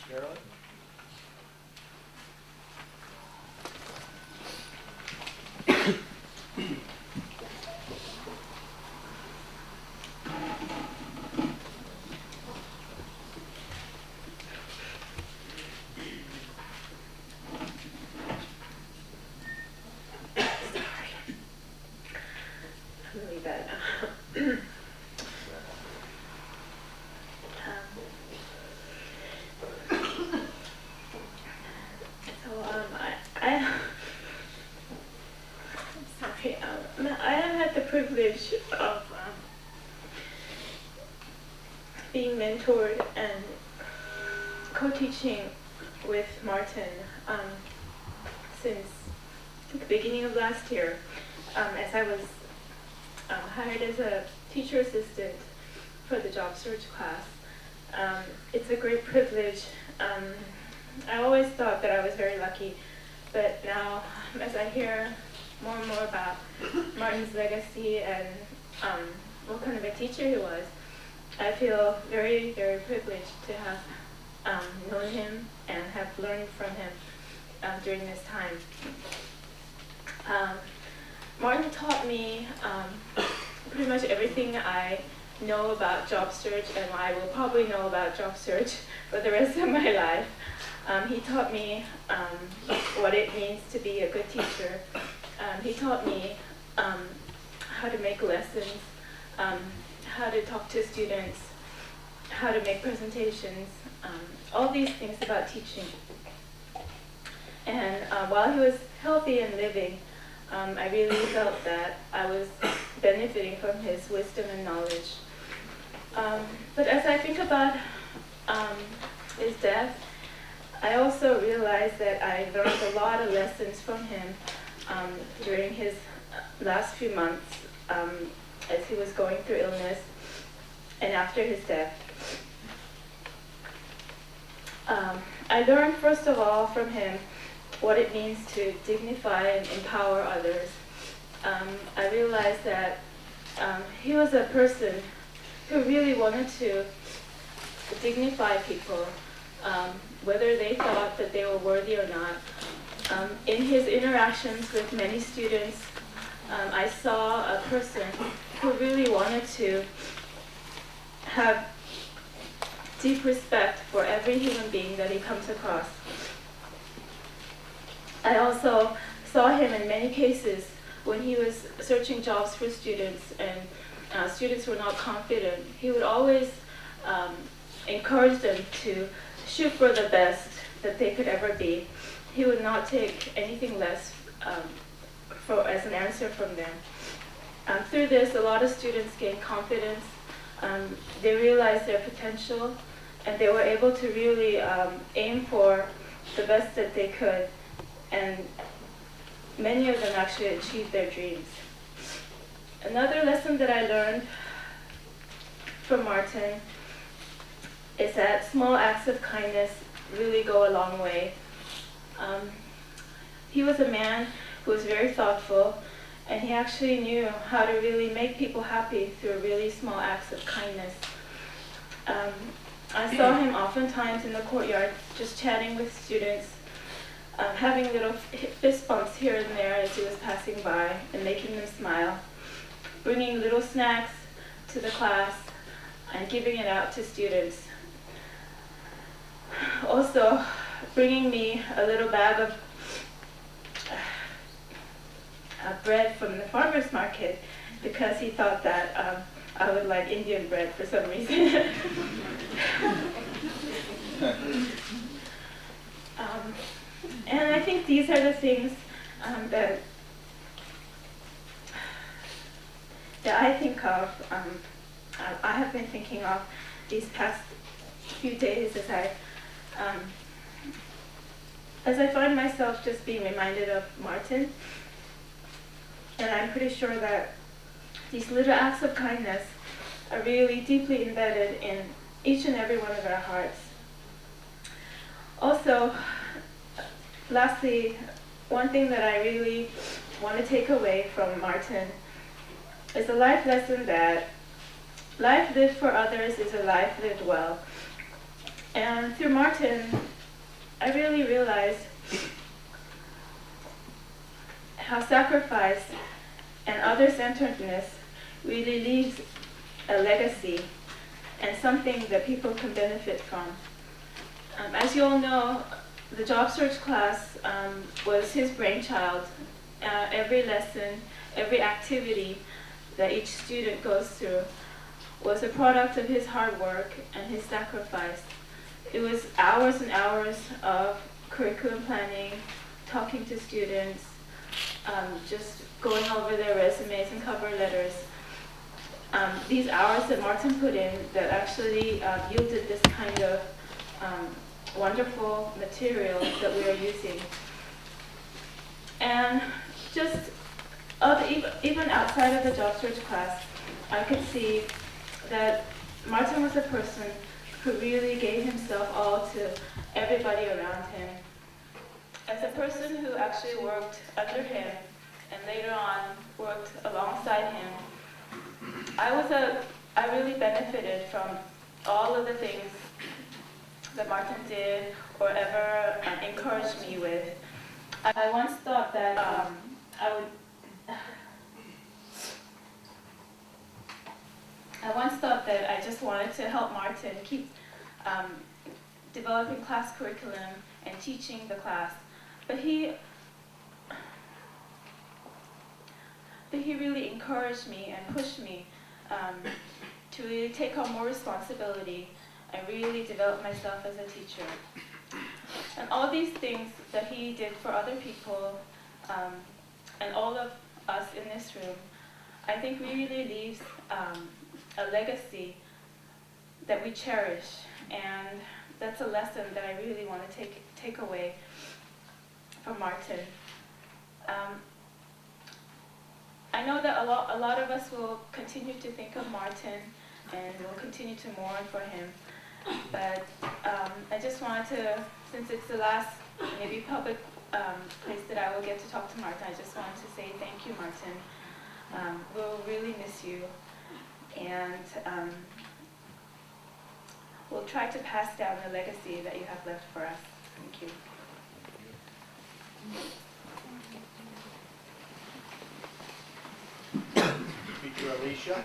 Carolyn? Really bad. I'm sorry. I have had the privilege of being mentored and co-teaching with Martin since the beginning of last year, as I was hired as a teacher assistant for the job search class. It's a great privilege. I always thought that I was very lucky, but now as I hear more and more about Martin's legacy and what kind of a teacher he was, I feel very, very privileged to have known him and have learned from him during this time. Martin taught me pretty much everything I know about job search and I will probably know about job search for the rest of my life. He taught me what it means to be a good teacher. He taught me how to make lessons, how to talk to students, how to make presentations, all these things about teaching. And while he was healthy and living, I really felt that I was benefiting from his wisdom and knowledge. But as I think about his death, I also realized that I learned a lot of lessons from him during his last few months as he was going through illness and after his death. I learned, first of all, from him what it means to dignify and empower others. I realized that he was a person who really wanted to dignify people, whether they thought that they were worthy or not. In his interactions with many students, I saw a person who really wanted to have deep respect for every human being that he comes across. I also saw him in many cases when he was searching jobs for students and students were not confident. He would always encourage them to shoot for the best that they could ever be. He would not take anything less as an answer from them. Through this, a lot of students gained confidence. They realized their potential, and they were able to really aim for the best that they could. And many of them actually achieved their dreams. Another lesson that I learned from Martin is that small acts of kindness really go a long way. He was a man who was very thoughtful, and he actually knew how to really make people happy through really small acts of kindness. I saw him oftentimes in the courtyard just chatting with students, having little fist bumps here and there as he was passing by and making them smile, bringing little snacks to the class and giving it out to students. Also, bringing me a little bag of bread from the farmer's market because he thought that I would like Indian bread for some reason. And I think these are the things that I think of, I have been thinking of these past few days as I find myself just being reminded of Martin. And I'm pretty sure that these little acts of kindness are really deeply embedded in each and every one of our hearts. Also, lastly, one thing that I really want to take away from Martin is a life lesson that life lived for others is a life lived well. And through Martin, I really realized how sacrifice and other-centeredness really leaves a legacy and something that people can benefit from. As you all know, the job search class was his brainchild. Every lesson, every activity that each student goes through was a product of his hard work and his sacrifice. It was hours and hours of curriculum planning, talking to students, just going over their resumes and cover letters. These hours that Martin put in that actually yielded this kind of wonderful material that we are using. And just even outside of the job search class, I could see that Martin was a person who really gave himself all to everybody around him. As a person who actually worked under him and later on worked alongside him, I really benefited from all of the things that Martin did or ever encouraged me with. I once thought that I just wanted to help Martin keep developing class curriculum and teaching the class, but he really encouraged me and pushed me to really take on more responsibility and really develop myself as a teacher. And all these things that he did for other people and all of us in this room, I think really leaves a legacy that we cherish, and that's a lesson that I really want to take away from Martin. I know that a lot of us will continue to think of Martin and will continue to mourn for him, but I just wanted to, since it's the last maybe public place that I will get to talk to Martin, I just wanted to say thank you, Martin. We'll really miss you, and we'll try to pass down the legacy that you have left for us. Thank you. Teacher Alicia.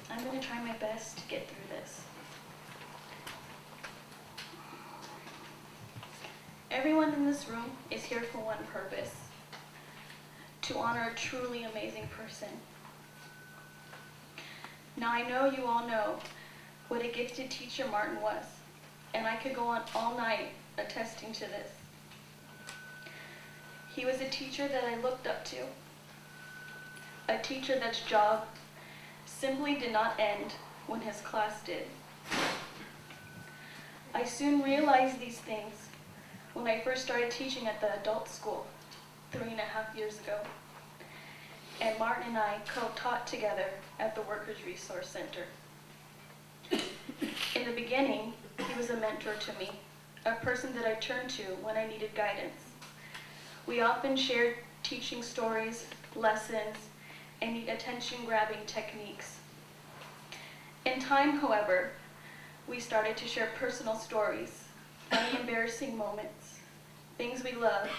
I'm going to try my best to get through this. Everyone in this room is here for one purpose: to honor a truly amazing person. Now, I know you all know what a gifted teacher Martin was, and I could go on all night attesting to this. He was a teacher that I looked up to, a teacher that's job simply did not end when his class did. I soon realized these things when I first started teaching at the adult school 3.5 years ago. And Martin and I co-taught together at the Workers Resource Center. In the beginning, he was a mentor to me, a person that I turned to when I needed guidance. We often shared teaching stories, lessons, and neat attention-grabbing techniques. In time, however, we started to share personal stories, funny, embarrassing moments, things we loved,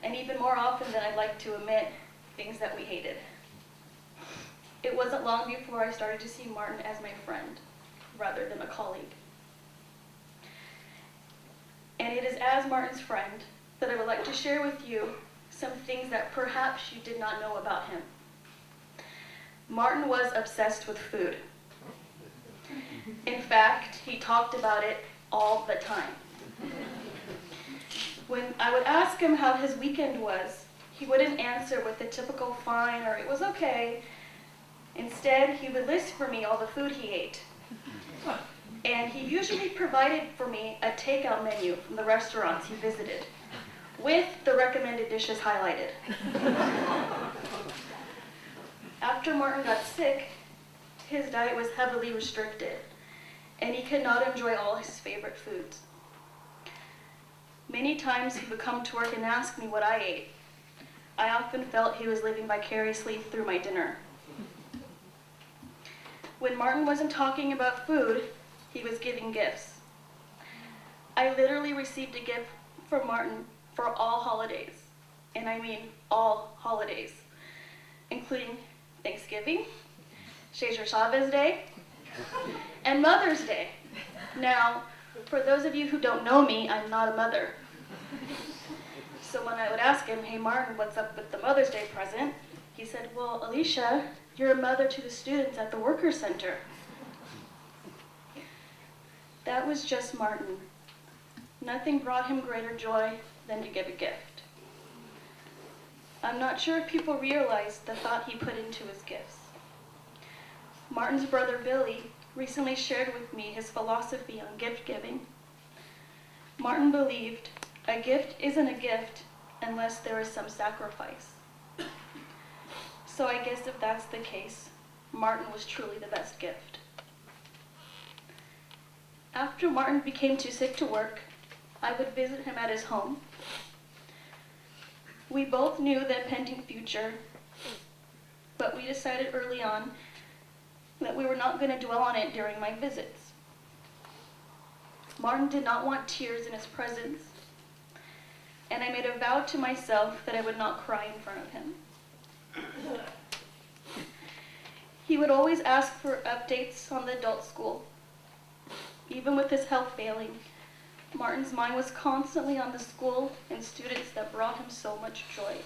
and even more often than I'd like to admit, things that we hated. It wasn't long before I started to see Martin as my friend, rather than a colleague. And it is as Martin's friend that I would like to share with you some things that perhaps you did not know about him. Martin was obsessed with food. In fact, he talked about it all the time. When I would ask him how his weekend was, he wouldn't answer with the typical fine or it was okay. Instead, he would list for me all the food he ate. And he usually provided for me a takeout menu from the restaurants he visited, with the recommended dishes highlighted. After Martin got sick, his diet was heavily restricted, and he could not enjoy all his favorite foods. Many times he would come to work and ask me what I ate. I often felt he was living vicariously through my dinner. When Martin wasn't talking about food, he was giving gifts. I literally received a gift from Martin for all holidays, and I mean all holidays, including Thanksgiving, Cesar Chavez Day, and Mother's Day. Now, for those of you who don't know me, I'm not a mother. So when I would ask him, hey Martin, what's up with the Mother's Day present? He said, well, Alicia, you're a mother to the students at the Worker Center. That was just Martin. Nothing brought him greater joy than to give a gift. I'm not sure if people realize the thought he put into his gifts. Martin's brother Billy recently shared with me his philosophy on gift giving. Martin believed a gift isn't a gift unless there is some sacrifice. So I guess if that's the case, Martin was truly the best gift. After Martin became too sick to work, I would visit him at his home. We both knew the impending future, but we decided early on that we were not going to dwell on it during my visits. Martin did not want tears in his presence, and I made a vow to myself that I would not cry in front of him. He would always ask for updates on the adult school. Even with his health failing, Martin's mind was constantly on the school and students that brought him so much joy.